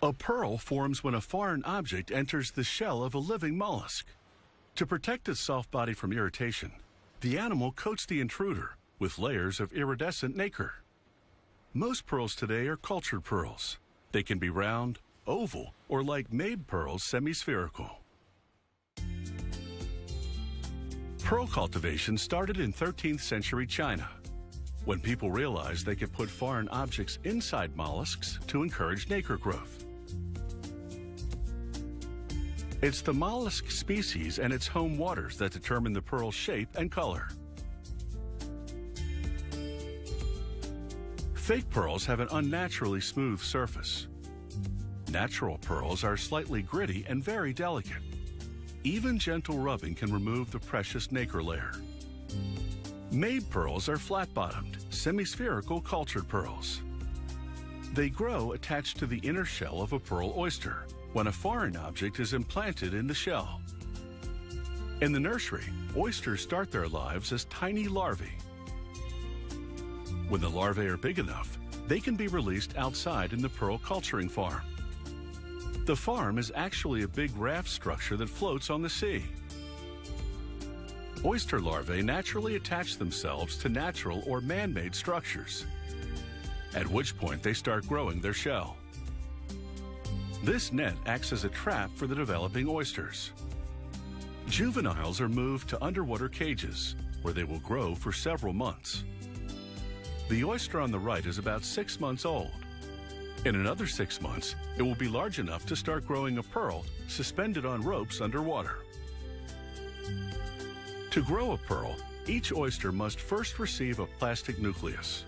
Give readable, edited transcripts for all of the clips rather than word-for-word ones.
A pearl forms when a foreign object enters the shell of a living mollusk. To protect its soft body from irritation, the animal coats the intruder with layers of iridescent nacre. Most pearls today are cultured pearls. They can be round, oval, or like Mabe pearls, semi-spherical. Pearl cultivation started in 13th century China, when people realized they could put foreign objects inside mollusks to encourage nacre growth. It's the mollusk species and its home waters that determine the pearl's shape and color. Fake pearls have an unnaturally smooth surface. Natural pearls are slightly gritty and very delicate. Even gentle rubbing can remove the precious nacre layer. Mabe pearls are flat-bottomed, semi-spherical cultured pearls. They grow attached to the inner shell of a pearl oyster when a foreign object is implanted in the shell. In the nursery, oysters start their lives as tiny larvae. When the larvae are big enough, they can be released outside in the pearl culturing farm. The farm is actually a big raft structure that floats on the sea. Oyster larvae naturally attach themselves to natural or man-made structures, at which point they start growing their shell. This net acts as a trap for the developing oysters. Juveniles are moved to underwater cages, where they will grow for several months. The oyster on the right is about 6 months old. In another 6 months, it will be large enough to start growing a pearl suspended on ropes underwater. To grow a pearl, each oyster must first receive a plastic nucleus.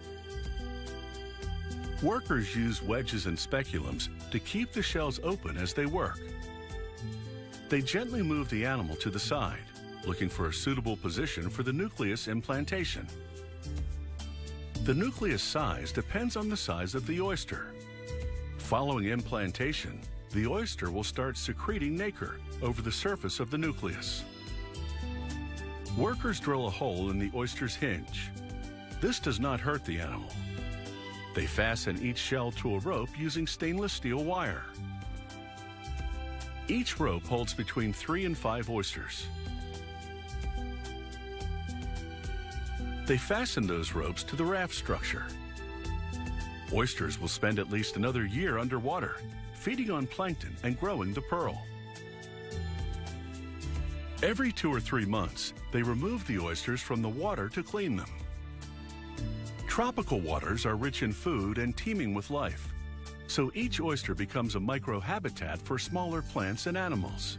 Workers use wedges and speculums to keep the shells open as they work. They gently move the animal to the side, looking for a suitable position for the nucleus implantation. The nucleus size depends on the size of the oyster. Following implantation, the oyster will start secreting nacre over the surface of the nucleus. Workers drill a hole in the oyster's hinge. This does not hurt the animal. They fasten each shell to a rope using stainless steel wire. Each rope holds between 3 and 5 oysters. They fasten those ropes to the raft structure. Oysters will spend at least another year underwater, feeding on plankton and growing the pearl. Every 2 or 3 months, they remove the oysters from the water to clean them. Tropical waters are rich in food and teeming with life, so each oyster becomes a microhabitat for smaller plants and animals.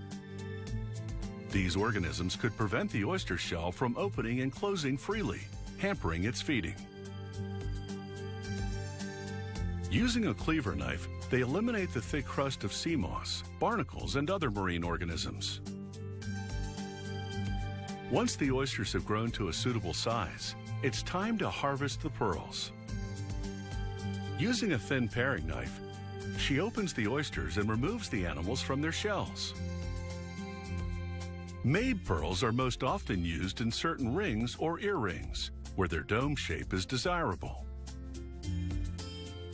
These organisms could prevent the oyster shell from opening and closing freely, hampering its feeding. Using a cleaver knife, they eliminate the thick crust of sea moss, barnacles, and other marine organisms. Once the oysters have grown to a suitable size, it's time to harvest the pearls. Using a thin paring knife, she opens the oysters and removes the animals from their shells. Mabe pearls are most often used in certain rings or earrings, where their dome shape is desirable.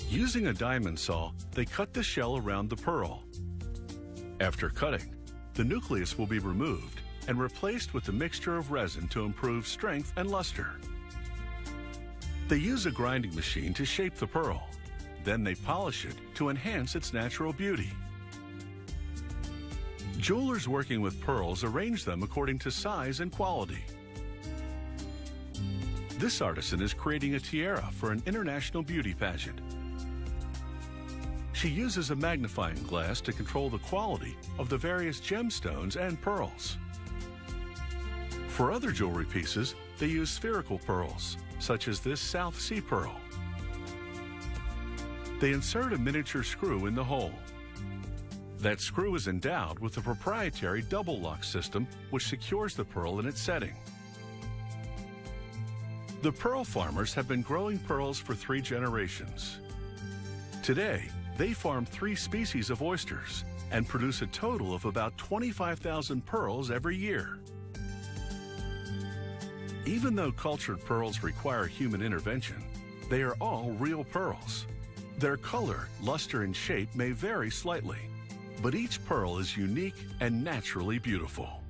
Using a diamond saw, they cut the shell around the pearl. After cutting, the nucleus will be removed and replaced with a mixture of resin to improve strength and luster. They use a grinding machine to shape the pearl. Then they polish it to enhance its natural beauty. Jewelers working with pearls arrange them according to size and quality. This artisan is creating a tiara for an international beauty pageant. She uses a magnifying glass to control the quality of the various gemstones and pearls. For other jewelry pieces, they use spherical pearls, such as this South Sea pearl. They insert a miniature screw in the hole. That screw is endowed with a proprietary double lock system which secures the pearl in its setting. The pearl farmers have been growing pearls for 3 generations. Today, they farm 3 species of oysters and produce a total of about 25,000 pearls every year. Even though cultured pearls require human intervention, they are all real pearls. Their color, luster, and shape may vary slightly, but each pearl is unique and naturally beautiful.